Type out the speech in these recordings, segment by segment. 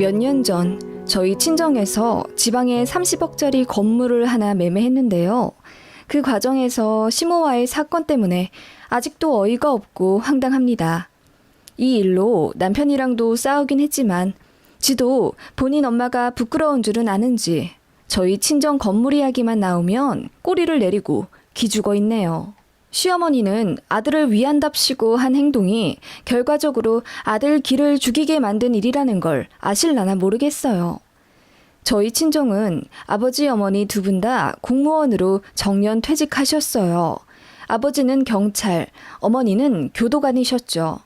몇 년 전 저희 친정에서 지방에 30억짜리 건물을 하나 매매했는데요. 그 과정에서 시모와의 사건 때문에 아직도 어이가 없고 황당합니다. 이 일로 남편이랑도 싸우긴 했지만 지도 본인 엄마가 부끄러운 줄은 아는지 저희 친정 건물 이야기만 나오면 꼬리를 내리고 기죽어 있네요. 시어머니는 아들을 위한답시고 한 행동이 결과적으로 아들 길을 죽이게 만든 일이라는 걸 아실라나 모르겠어요. 저희 친정은 아버지 어머니 두 분 다 공무원으로 정년 퇴직하셨어요. 아버지는 경찰, 어머니는 교도관이셨죠.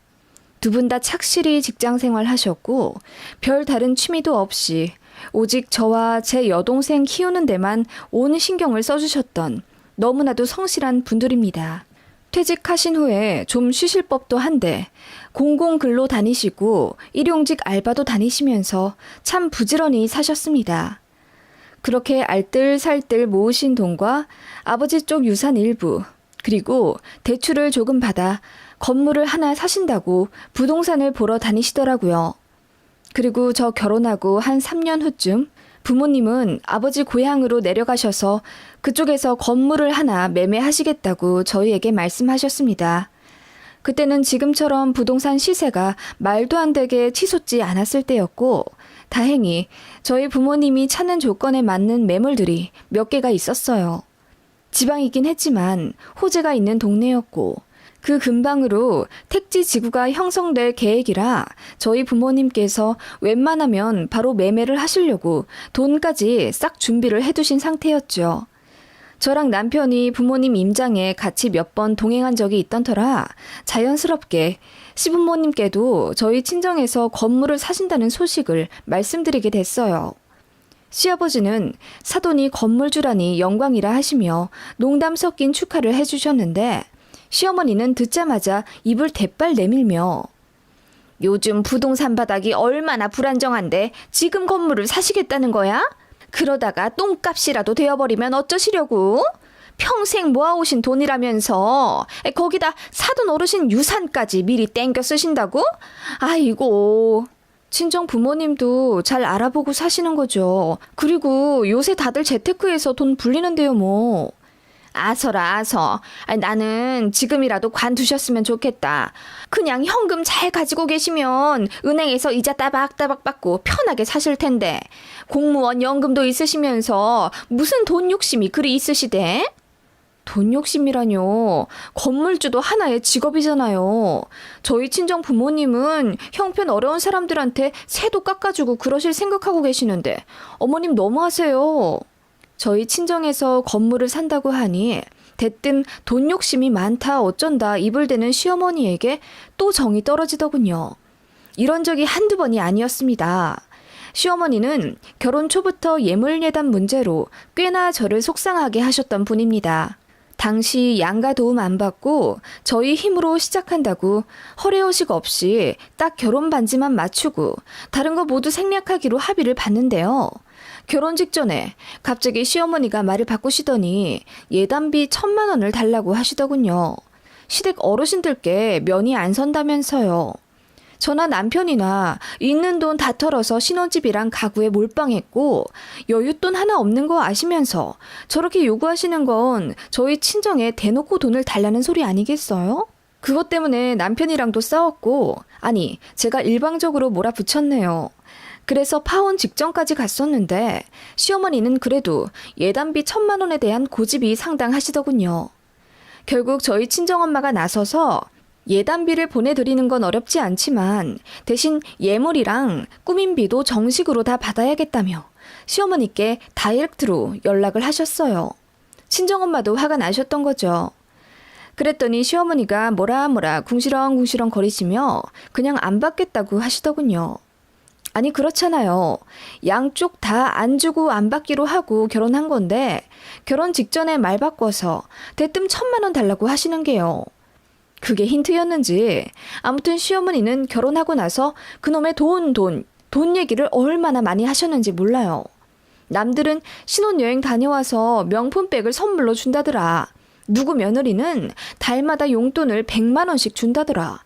두 분 다 착실히 직장 생활하셨고 별 다른 취미도 없이 오직 저와 제 여동생 키우는 데만 온 신경을 써주셨던 너무나도 성실한 분들입니다. 퇴직하신 후에 좀 쉬실 법도 한데 공공근로 다니시고 일용직 알바도 다니시면서 참 부지런히 사셨습니다. 그렇게 알뜰살뜰 모으신 돈과 아버지 쪽 유산 일부, 그리고 대출을 조금 받아 건물을 하나 사신다고 부동산을 보러 다니시더라고요. 그리고 저 결혼하고 한 3년 후쯤 부모님은 아버지 고향으로 내려가셔서 그쪽에서 건물을 하나 매매하시겠다고 저희에게 말씀하셨습니다. 그때는 지금처럼 부동산 시세가 말도 안 되게 치솟지 않았을 때였고 다행히 저희 부모님이 찾는 조건에 맞는 매물들이 몇 개가 있었어요. 지방이긴 했지만 호재가 있는 동네였고 그 근방으로 택지 지구가 형성될 계획이라 저희 부모님께서 웬만하면 바로 매매를 하시려고 돈까지 싹 준비를 해두신 상태였죠. 저랑 남편이 부모님 임장에 같이 몇 번 동행한 적이 있던 터라 자연스럽게 시부모님께도 저희 친정에서 건물을 사신다는 소식을 말씀드리게 됐어요. 시아버지는 사돈이 건물주라니 영광이라 하시며 농담 섞인 축하를 해주셨는데 시어머니는 듣자마자 입을 대빨 내밀며 요즘 부동산 바닥이 얼마나 불안정한데 지금 건물을 사시겠다는 거야? 그러다가 똥값이라도 되어버리면 어쩌시려고? 평생 모아오신 돈이라면서 거기다 사돈 어르신 유산까지 미리 땡겨 쓰신다고? 아이고, 친정 부모님도 잘 알아보고 사시는 거죠. 그리고 요새 다들 재테크에서 돈 불리는데요 뭐. 아서라 아서. 나는 지금이라도 관두셨으면 좋겠다. 그냥 현금 잘 가지고 계시면 은행에서 이자 따박따박 받고 편하게 사실 텐데 공무원 연금도 있으시면서 무슨 돈 욕심이 그리 있으시대? 돈 욕심이라뇨. 건물주도 하나의 직업이잖아요. 저희 친정 부모님은 형편 어려운 사람들한테 세도 깎아주고 그러실 생각하고 계시는데 어머님 너무하세요. 저희 친정에서 건물을 산다고 하니 대뜸 돈 욕심이 많다 어쩐다 입을 대는 시어머니에게 또 정이 떨어지더군요. 이런 적이 한두 번이 아니었습니다. 시어머니는 결혼 초부터 예물예단 문제로 꽤나 저를 속상하게 하셨던 분입니다. 당시 양가 도움 안 받고 저희 힘으로 시작한다고 허례허식 없이 딱 결혼 반지만 맞추고 다른 거 모두 생략하기로 합의를 봤는데요. 결혼 직전에 갑자기 시어머니가 말을 바꾸시더니 예단비 1,000만 원을 달라고 하시더군요. 시댁 어르신들께 면이 안 선다면서요. 저나 남편이나 있는 돈 다 털어서 신혼집이랑 가구에 몰빵했고 여윳돈 하나 없는 거 아시면서 저렇게 요구하시는 건 저희 친정에 대놓고 돈을 달라는 소리 아니겠어요? 그것 때문에 남편이랑도 싸웠고 아니 제가 일방적으로 몰아붙였네요. 그래서 파혼 직전까지 갔었는데 시어머니는 그래도 예단비 1,000만 원에 대한 고집이 상당하시더군요. 결국 저희 친정엄마가 나서서 예단비를 보내드리는 건 어렵지 않지만 대신 예물이랑 꾸민비도 정식으로 다 받아야겠다며 시어머니께 다이렉트로 연락을 하셨어요. 친정엄마도 화가 나셨던 거죠. 그랬더니 시어머니가 뭐라 궁시렁궁시렁 거리시며 그냥 안 받겠다고 하시더군요. 아니 그렇잖아요. 양쪽 다 안 주고 안 받기로 하고 결혼한 건데 결혼 직전에 말 바꿔서 대뜸 1,000만 원 달라고 하시는 게요. 그게 힌트였는지 아무튼 시어머니는 결혼하고 나서 그놈의 돈 얘기를 얼마나 많이 하셨는지 몰라요. 남들은 신혼여행 다녀와서 명품백을 선물로 준다더라. 누구 며느리는 달마다 용돈을 100만 원씩 준다더라.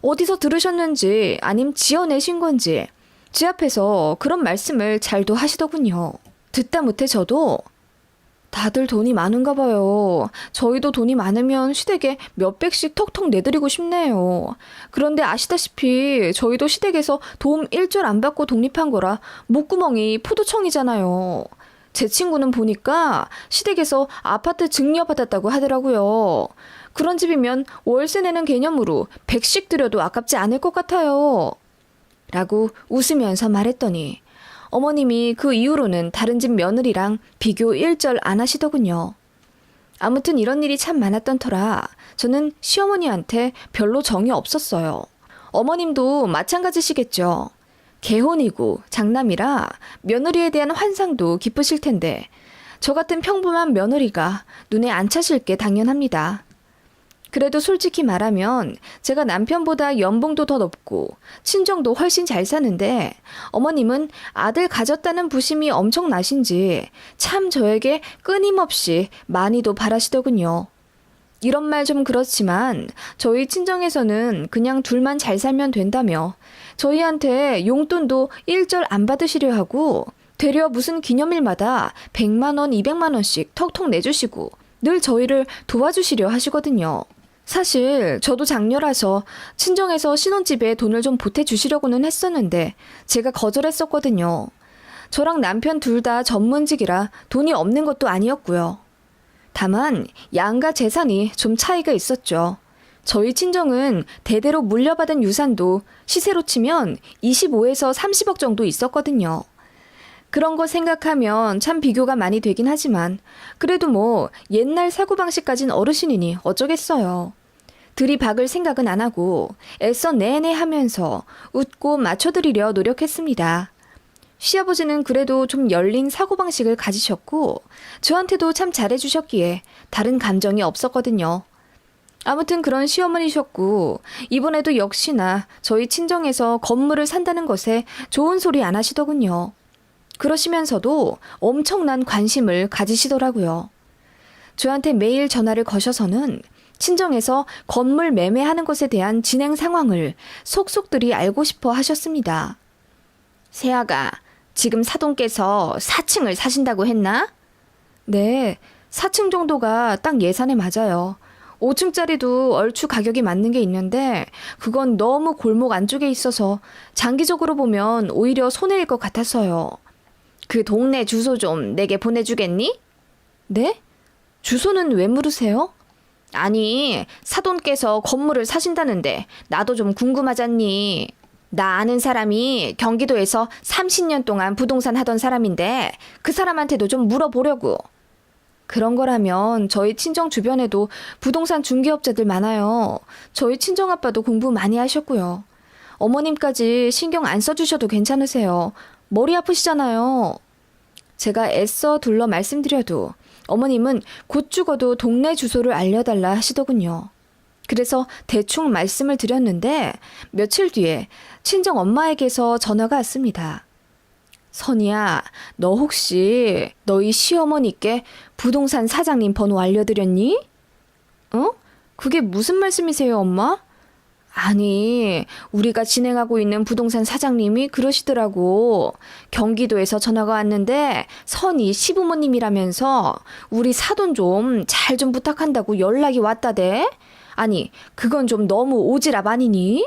어디서 들으셨는지 아님 지어내신 건지 제 앞에서 그런 말씀을 잘도 하시더군요. 듣다 못해 저도 다들 돈이 많은가 봐요. 저희도 돈이 많으면 시댁에 몇백씩 턱턱 내드리고 싶네요. 그런데 아시다시피 저희도 시댁에서 도움 1절 안 받고 독립한 거라 목구멍이 포도청이잖아요. 제 친구는 보니까 시댁에서 아파트 증여받았다고 하더라고요. 그런 집이면 월세 내는 개념으로 100씩 드려도 아깝지 않을 것 같아요. 라고 웃으면서 말했더니 어머님이 그 이후로는 다른 집 며느리랑 비교 일절 안 하시더군요. 아무튼 이런 일이 참 많았던 터라 저는 시어머니한테 별로 정이 없었어요. 어머님도 마찬가지시겠죠. 개혼이고 장남이라 며느리에 대한 환상도 기쁘실 텐데 저 같은 평범한 며느리가 눈에 안 차실 게 당연합니다. 그래도 솔직히 말하면 제가 남편보다 연봉도 더 높고 친정도 훨씬 잘 사는데 어머님은 아들 가졌다는 부심이 엄청나신지 참 저에게 끊임없이 많이도 바라시더군요. 이런 말 좀 그렇지만 저희 친정에서는 그냥 둘만 잘 살면 된다며 저희한테 용돈도 1절 안 받으시려 하고 되려 무슨 기념일마다 100만 원, 200만 원씩 턱턱 내주시고 늘 저희를 도와주시려 하시거든요. 사실 저도 장녀라서 친정에서 신혼집에 돈을 좀 보태주시려고는 했었는데 제가 거절했었거든요. 저랑 남편 둘 다 전문직이라 돈이 없는 것도 아니었고요. 다만 양가 재산이 좀 차이가 있었죠. 저희 친정은 대대로 물려받은 유산도 시세로 치면 25에서 30억 정도 있었거든요. 그런 거 생각하면 참 비교가 많이 되긴 하지만 그래도 뭐 옛날 사고방식까진 어르신이니 어쩌겠어요. 들이박을 생각은 안 하고 애써 내내 하면서 웃고 맞춰드리려 노력했습니다. 시아버지는 그래도 좀 열린 사고방식을 가지셨고 저한테도 참 잘해주셨기에 다른 감정이 없었거든요. 아무튼 그런 시어머니셨고 이번에도 역시나 저희 친정에서 건물을 산다는 것에 좋은 소리 안 하시더군요. 그러시면서도 엄청난 관심을 가지시더라고요. 저한테 매일 전화를 거셔서는 친정에서 건물 매매하는 것에 대한 진행 상황을 속속들이 알고 싶어 하셨습니다. 세아가 지금 사돈께서 4층을 사신다고 했나? 네, 4층 정도가 딱 예산에 맞아요. 5층짜리도 얼추 가격이 맞는 게 있는데 그건 너무 골목 안쪽에 있어서 장기적으로 보면 오히려 손해일 것 같아서요. 그 동네 주소 좀 내게 보내주겠니? 네? 주소는 왜 물으세요? 아니, 사돈께서 건물을 사신다는데 나도 좀 궁금하잖니. 나 아는 사람이 경기도에서 30년 동안 부동산 하던 사람인데 그 사람한테도 좀 물어보려고. 그런 거라면 저희 친정 주변에도 부동산 중개업자들 많아요. 저희 친정아빠도 공부 많이 하셨고요. 어머님까지 신경 안 써주셔도 괜찮으세요. 머리 아프시잖아요. 제가 애써 둘러 말씀드려도 어머님은 곧 죽어도 동네 주소를 알려달라 하시더군요. 그래서 대충 말씀을 드렸는데 며칠 뒤에 친정 엄마에게서 전화가 왔습니다. 선이야, 너 혹시 너희 시어머니께 부동산 사장님 번호 알려드렸니? 어? 그게 무슨 말씀이세요, 엄마? 아니, 우리가 진행하고 있는 부동산 사장님이 그러시더라고. 경기도에서 전화가 왔는데 선이 시부모님이라면서 우리 사돈 좀 잘 좀 부탁한다고 연락이 왔다대. 아니, 그건 좀 너무 오지랖 아니니?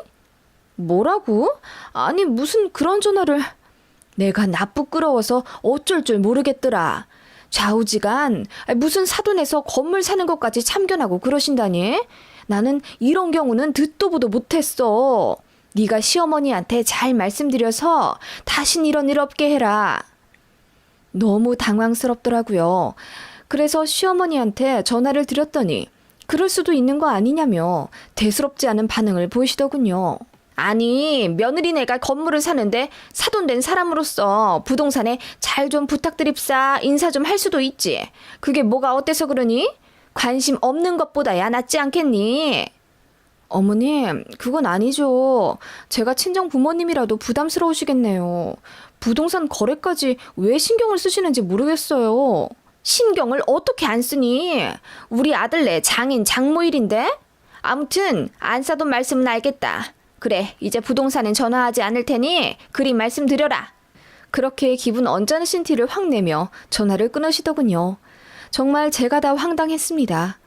뭐라고? 아니, 무슨 그런 전화를... 내가 나쁘끄러워서 어쩔 줄 모르겠더라. 좌우지간 무슨 사돈에서 건물 사는 것까지 참견하고 그러신다니? 나는 이런 경우는 듣도 보도 못했어. 네가 시어머니한테 잘 말씀드려서 다신 이런 일 없게 해라. 너무 당황스럽더라고요. 그래서 시어머니한테 전화를 드렸더니 그럴 수도 있는 거 아니냐며 대수롭지 않은 반응을 보이시더군요. 아니, 며느리네가 건물을 사는데 사돈된 사람으로서 부동산에 잘 좀 부탁드립사 인사 좀 할 수도 있지. 그게 뭐가 어때서 그러니? 관심 없는 것보다야 낫지 않겠니? 어머님, 그건 아니죠. 제가 친정 부모님이라도 부담스러우시겠네요. 부동산 거래까지 왜 신경을 쓰시는지 모르겠어요. 신경을 어떻게 안 쓰니? 우리 아들네 장인 장모일인데? 아무튼 안 사돈 말씀은 알겠다. 그래, 이제 부동산엔 전화하지 않을 테니 그리 말씀드려라. 그렇게 기분 언짢으신 티를 확 내며 전화를 끊으시더군요. 정말 제가 다 황당했습니다.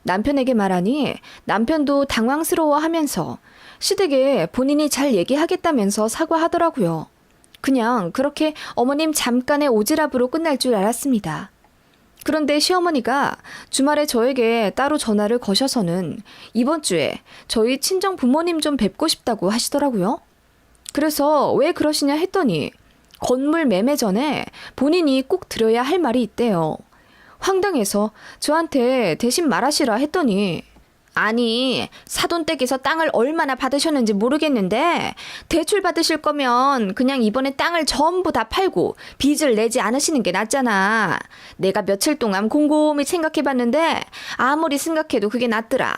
남편에게 말하니 남편도 당황스러워하면서 시댁에 본인이 잘 얘기하겠다면서 사과하더라고요. 그냥 그렇게 어머님 잠깐의 오지랖으로 끝날 줄 알았습니다. 그런데 시어머니가 주말에 저에게 따로 전화를 거셔서는 이번 주에 저희 친정 부모님 좀 뵙고 싶다고 하시더라고요. 그래서 왜 그러시냐 했더니 건물 매매 전에 본인이 꼭 드려야 할 말이 있대요. 황당해서 저한테 대신 말하시라 했더니 아니, 사돈댁에서 땅을 얼마나 받으셨는지 모르겠는데 대출 받으실 거면 그냥 이번에 땅을 전부 다 팔고 빚을 내지 않으시는 게 낫잖아. 내가 며칠 동안 곰곰이 생각해봤는데 아무리 생각해도 그게 낫더라.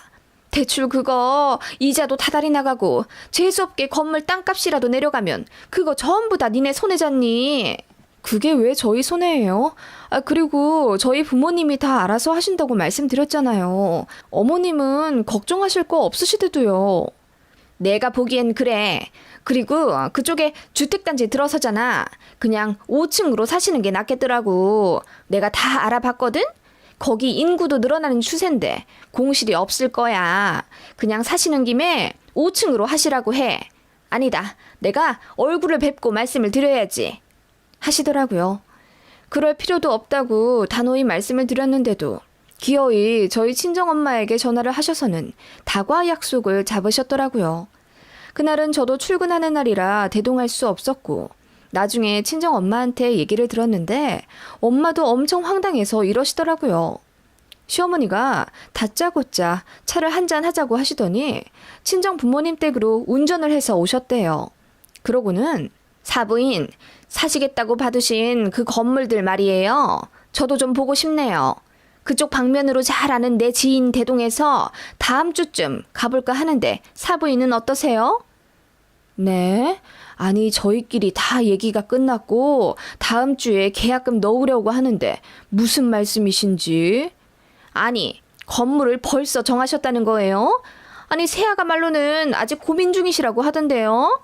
대출 그거 이자도 다달이 나가고 재수없게 건물 땅값이라도 내려가면 그거 전부 다 니네 손에 잤니? 그게 왜 저희 손해예요? 그리고 저희 부모님이 다 알아서 하신다고 말씀드렸잖아요. 어머님은 걱정하실 거 없으시대도요. 내가 보기엔 그래. 그리고 그쪽에 주택단지 들어서잖아. 그냥 5층으로 사시는 게 낫겠더라고. 내가 다 알아봤거든? 거기 인구도 늘어나는 추세인데 공실이 없을 거야. 그냥 사시는 김에 5층으로 하시라고 해. 아니다. 내가 얼굴을 뵙고 말씀을 드려야지. 하시더라고요. 그럴 필요도 없다고 단호히 말씀을 드렸는데도 기어이 저희 친정엄마에게 전화를 하셔서는 다과 약속을 잡으셨더라고요. 그날은 저도 출근하는 날이라 대동할 수 없었고 나중에 친정엄마한테 얘기를 들었는데 엄마도 엄청 황당해서 이러시더라고요. 시어머니가 다짜고짜 차를 한잔 하자고 하시더니 친정 부모님 댁으로 운전을 해서 오셨대요. 그러고는 사부인, 사시겠다고 받으신 그 건물들 말이에요. 저도 좀 보고 싶네요. 그쪽 방면으로 잘 아는 내 지인 대동에서 다음 주쯤 가볼까 하는데 사부인은 어떠세요? 네? 아니 저희끼리 다 얘기가 끝났고 다음 주에 계약금 넣으려고 하는데 무슨 말씀이신지? 아니 건물을 벌써 정하셨다는 거예요? 아니 새아가 말로는 아직 고민 중이시라고 하던데요?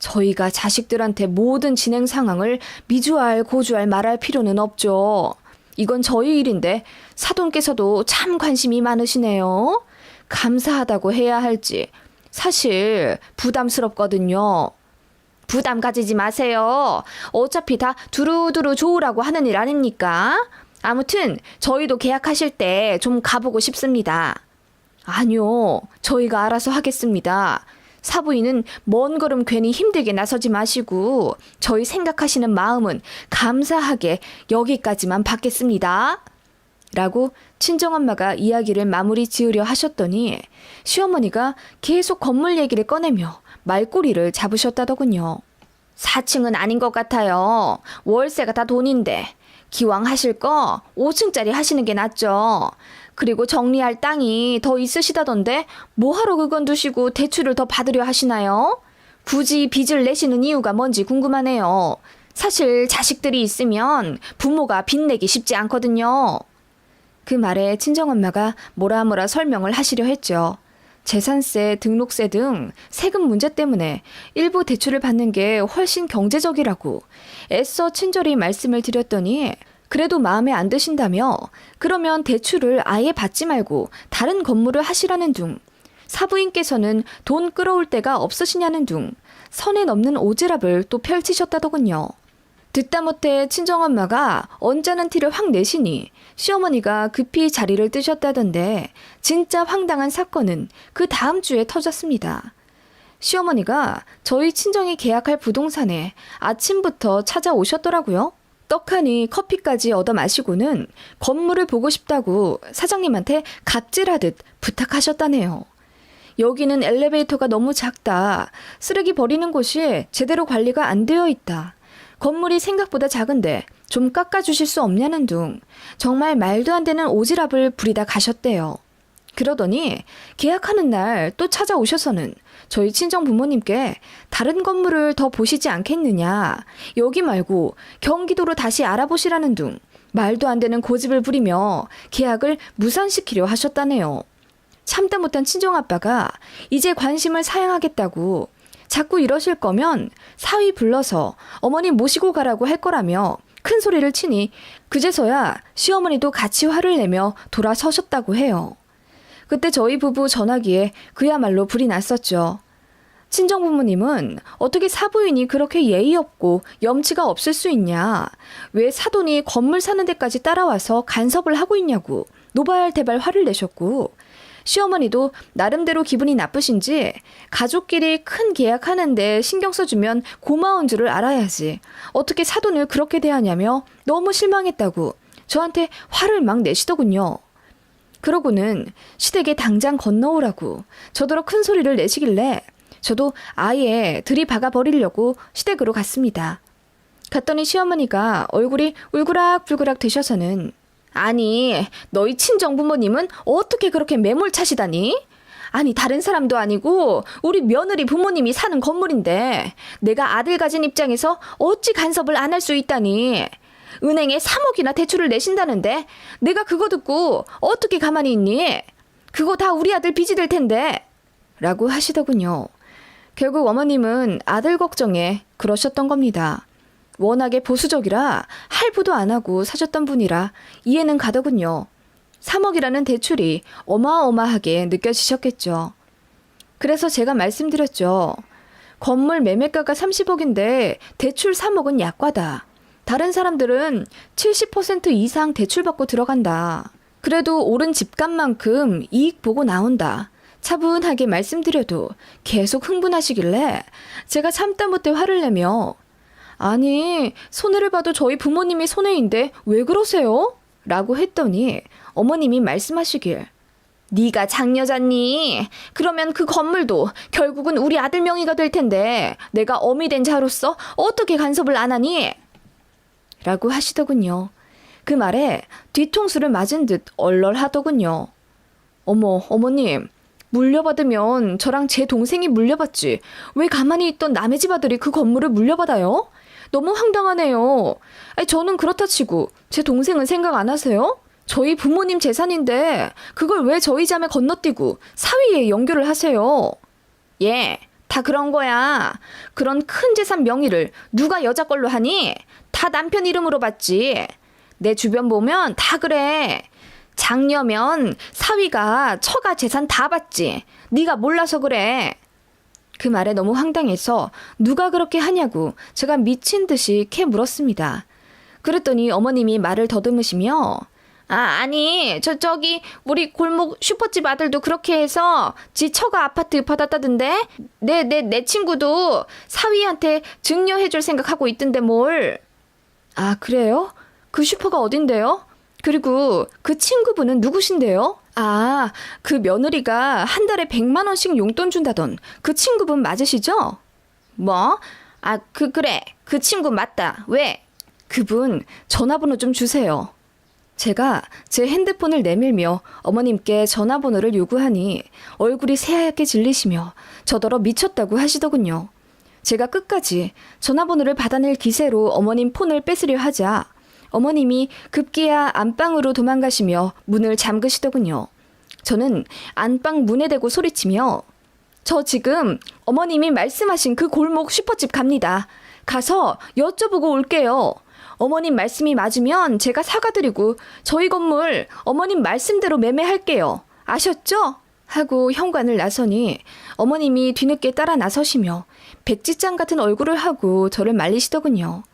저희가 자식들한테 모든 진행 상황을 미주알 고주알 말할 필요는 없죠. 이건 저희 일인데 사돈께서도 참 관심이 많으시네요. 감사하다고 해야 할지 사실 부담스럽거든요. 부담 가지지 마세요. 어차피 다 두루두루 좋으라고 하는 일 아닙니까? 아무튼 저희도 계약하실 때 좀 가보고 싶습니다. 아니요. 저희가 알아서 하겠습니다. 사부인은 먼 걸음 괜히 힘들게 나서지 마시고 저희 생각하시는 마음은 감사하게 여기까지만 받겠습니다. 라고 친정엄마가 이야기를 마무리 지으려 하셨더니 시어머니가 계속 건물 얘기를 꺼내며 말꼬리를 잡으셨다더군요. 4층은 아닌 것 같아요. 월세가 다 돈인데 기왕 하실 거 5층짜리 하시는 게 낫죠. 그리고 정리할 땅이 더 있으시다던데 뭐하러 그건 두시고 대출을 더 받으려 하시나요? 굳이 빚을 내시는 이유가 뭔지 궁금하네요. 사실 자식들이 있으면 부모가 빚 내기 쉽지 않거든요. 그 말에 친정엄마가 뭐라 설명을 하시려 했죠. 재산세, 등록세 등 세금 문제 때문에 일부 대출을 받는 게 훨씬 경제적이라고 애써 친절히 말씀을 드렸더니 그래도 마음에 안 드신다며 그러면 대출을 아예 받지 말고 다른 건물을 하시라는 둥 사부인께서는 돈 끌어올 데가 없으시냐는 둥 선에 넘는 오지랖을 또 펼치셨다더군요. 듣다 못해 친정엄마가 언짢은 티를 확 내시니 시어머니가 급히 자리를 뜨셨다던데 진짜 황당한 사건은 그 다음 주에 터졌습니다. 시어머니가 저희 친정이 계약할 부동산에 아침부터 찾아오셨더라고요. 떡하니 커피까지 얻어 마시고는 건물을 보고 싶다고 사장님한테 갑질하듯 부탁하셨다네요. 여기는 엘리베이터가 너무 작다. 쓰레기 버리는 곳이 제대로 관리가 안 되어 있다. 건물이 생각보다 작은데 좀 깎아주실 수 없냐는 둥 정말 말도 안 되는 오지랖을 부리다 가셨대요. 그러더니 계약하는 날 또 찾아오셔서는 저희 친정 부모님께 다른 건물을 더 보시지 않겠느냐, 여기 말고 경기도로 다시 알아보시라는 둥 말도 안 되는 고집을 부리며 계약을 무산시키려 하셨다네요. 참다 못한 친정아빠가 이제 관심을 사양하겠다고 자꾸 이러실 거면 사위 불러서 어머니 모시고 가라고 할 거라며 큰 소리를 치니 그제서야 시어머니도 같이 화를 내며 돌아서셨다고 해요. 그때 저희 부부 전화기에 그야말로 불이 났었죠. 친정부모님은 어떻게 사부인이 그렇게 예의 없고 염치가 없을 수 있냐. 왜 사돈이 건물 사는 데까지 따라와서 간섭을 하고 있냐고 노발대발 화를 내셨고, 시어머니도 나름대로 기분이 나쁘신지 가족끼리 큰 계약하는데 신경 써주면 고마운 줄을 알아야지 어떻게 사돈을 그렇게 대하냐며 너무 실망했다고 저한테 화를 막 내시더군요. 그러고는 시댁에 당장 건너오라고 저더러 큰 소리를 내시길래 저도 아예 들이박아 버리려고 시댁으로 갔습니다. 갔더니 시어머니가 얼굴이 울그락불그락 되셔서는 아니, 너희 친정부모님은 어떻게 그렇게 매몰차시다니? 아니, 다른 사람도 아니고 우리 며느리 부모님이 사는 건물인데 내가 아들 가진 입장에서 어찌 간섭을 안 할 수 있다니? 은행에 3억이나 대출을 내신다는데 내가 그거 듣고 어떻게 가만히 있니? 그거 다 우리 아들 빚이 될 텐데 라고 하시더군요. 결국 어머님은 아들 걱정에 그러셨던 겁니다. 워낙에 보수적이라 할부도 안 하고 사셨던 분이라 이해는 가더군요. 3억이라는 대출이 어마어마하게 느껴지셨겠죠. 그래서 제가 말씀드렸죠. 건물 매매가가 30억인데 대출 3억은 약과다. 다른 사람들은 70% 이상 대출받고 들어간다. 그래도 오른 집값만큼 이익 보고 나온다. 차분하게 말씀드려도 계속 흥분하시길래 제가 참다 못해 화를 내며 아니, 손해를 봐도 저희 부모님이 손해인데 왜 그러세요? 라고 했더니 어머님이 말씀하시길 네가 장여자니? 그러면 그 건물도 결국은 우리 아들 명의가 될 텐데 내가 어미 된 자로서 어떻게 간섭을 안 하니? 라고 하시더군요. 그 말에 뒤통수를 맞은 듯 얼얼하더군요. 어머, 어머님. 물려받으면 저랑 제 동생이 물려받지 왜 가만히 있던 남의 집 아들이 그 건물을 물려받아요? 너무 황당하네요. 아니, 저는 그렇다 치고 제 동생은 생각 안 하세요? 저희 부모님 재산인데 그걸 왜 저희 자매 건너뛰고 사위에 연결을 하세요? 예, 다 그런 거야. 그런 큰 재산 명의를 누가 여자 걸로 하니? 다 남편 이름으로 받지. 내 주변 보면 다 그래. 장녀면 사위가 처가 재산 다 받지. 네가 몰라서 그래. 그 말에 너무 황당해서 누가 그렇게 하냐고 제가 미친 듯이 캐 물었습니다. 그랬더니 어머님이 말을 더듬으시며 아니 저기 우리 골목 슈퍼집 아들도 그렇게 해서 지 처가 아파트 받았다던데 내 친구도 사위한테 증여해줄 생각하고 있던데 뭘. 아, 그래요? 그 슈퍼가 어딘데요? 그리고 그 친구분은 누구신데요? 아, 그 며느리가 한 달에 100만 원씩 용돈 준다던 그 친구분 맞으시죠? 뭐? 아, 그래. 그 친구 맞다. 왜? 그분 전화번호 좀 주세요. 제가 제 핸드폰을 내밀며 어머님께 전화번호를 요구하니 얼굴이 새하얗게 질리시며 저더러 미쳤다고 하시더군요. 제가 끝까지 전화번호를 받아낼 기세로 어머님 폰을 뺏으려 하자 어머님이 급기야 안방으로 도망가시며 문을 잠그시더군요. 저는 안방 문에 대고 소리치며 저 지금 어머님이 말씀하신 그 골목 슈퍼집 갑니다. 가서 여쭤보고 올게요. 어머님 말씀이 맞으면 제가 사과드리고 저희 건물 어머님 말씀대로 매매할게요. 아셨죠? 하고 현관을 나서니 어머님이 뒤늦게 따라 나서시며 백지장 같은 얼굴을 하고 저를 말리시더군요.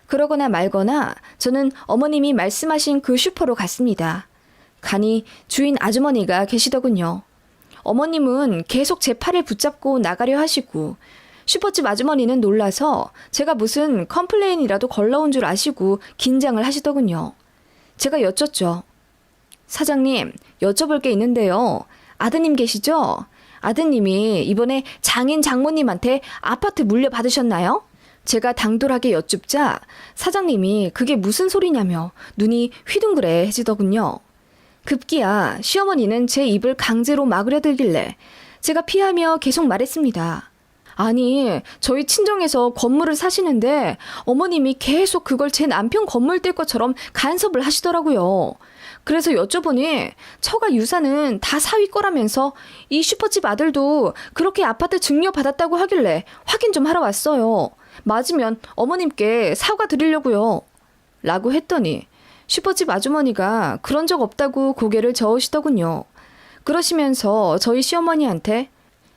그러거나 말거나 저는 어머님이 말씀하신 그 슈퍼로 갔습니다. 가니 주인 아주머니가 계시더군요. 어머님은 계속 제 팔을 붙잡고 나가려 하시고 슈퍼집 아주머니는 놀라서 제가 무슨 컴플레인이라도 걸러온 줄 아시고 긴장을 하시더군요. 제가 여쭙죠. 사장님, 여쭤볼 게 있는데요. 아드님 계시죠? 아드님이 이번에 장인 장모님한테 아파트 물려받으셨나요? 제가 당돌하게 여쭙자 사장님이 그게 무슨 소리냐며 눈이 휘둥그레해지더군요. 급기야 시어머니는 제 입을 강제로 막으려 들길래 제가 피하며 계속 말했습니다. 아니, 저희 친정에서 건물을 사시는데 어머님이 계속 그걸 제 남편 건물 될 것처럼 간섭을 하시더라고요. 그래서 여쭤보니 처가 유산은 다 사위 거라면서 이 슈퍼집 아들도 그렇게 아파트 증여받았다고 하길래 확인 좀 하러 왔어요. 맞으면 어머님께 사과드리려고요. 라고 했더니 슈퍼집 아주머니가 그런 적 없다고 고개를 저으시더군요. 그러시면서 저희 시어머니한테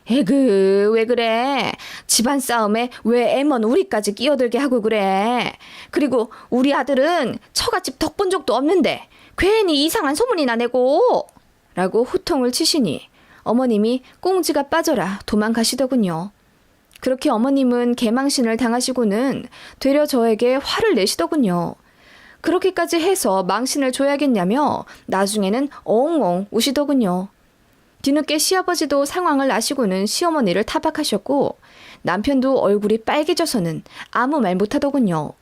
에그 왜 그래? 집안 싸움에 왜 애먼 우리까지 끼어들게 하고 그래? 그리고 우리 아들은 처갓집 덕본 적도 없는데 괜히 이상한 소문이나 내고 라고 호통을 치시니 어머님이 꽁지가 빠져라 도망가시더군요. 그렇게 어머님은 개망신을 당하시고는 되려 저에게 화를 내시더군요. 그렇게까지 해서 망신을 줘야겠냐며 나중에는 엉엉 우시더군요. 뒤늦게 시아버지도 상황을 아시고는 시어머니를 타박하셨고 남편도 얼굴이 빨개져서는 아무 말 못하더군요.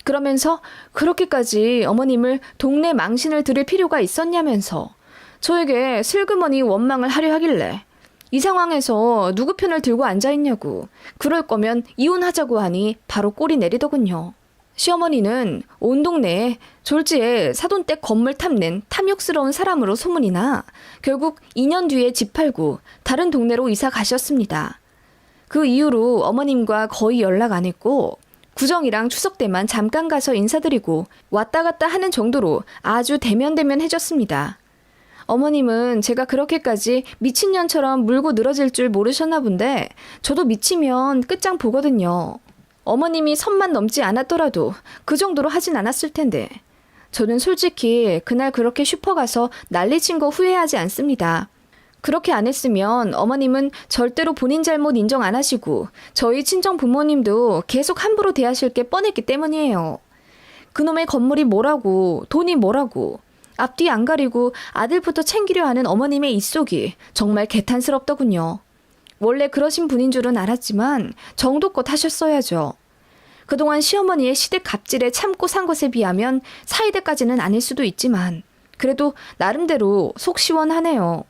그러면서 그렇게까지 어머님을 동네 망신을 들일 필요가 있었냐면서 저에게 슬그머니 원망을 하려 하길래 이 상황에서 누구 편을 들고 앉아있냐고 그럴 거면 이혼하자고 하니 바로 꼬리 내리더군요. 시어머니는 온 동네에 졸지에 사돈댁 건물 탐낸 탐욕스러운 사람으로 소문이 나 결국 2년 뒤에 집 팔고 다른 동네로 이사 가셨습니다. 그 이후로 어머님과 거의 연락 안 했고 구정이랑 추석 때만 잠깐 가서 인사드리고 왔다 갔다 하는 정도로 아주 대면대면해졌습니다. 어머님은 제가 그렇게까지 미친년처럼 물고 늘어질 줄 모르셨나 본데 저도 미치면 끝장 보거든요. 어머님이 선만 넘지 않았더라도 그 정도로 하진 않았을 텐데 저는 솔직히 그날 그렇게 슈퍼 가서 난리친 거 후회하지 않습니다. 그렇게 안 했으면 어머님은 절대로 본인 잘못 인정 안 하시고 저희 친정 부모님도 계속 함부로 대하실 게 뻔했기 때문이에요. 그놈의 건물이 뭐라고 돈이 뭐라고 앞뒤 안 가리고 아들부터 챙기려 하는 어머님의 입속이 정말 개탄스럽더군요. 원래 그러신 분인 줄은 알았지만 정도껏 하셨어야죠. 그동안 시어머니의 시댁 갑질에 참고 산 것에 비하면 사이대까지는 아닐 수도 있지만 그래도 나름대로 속 시원하네요.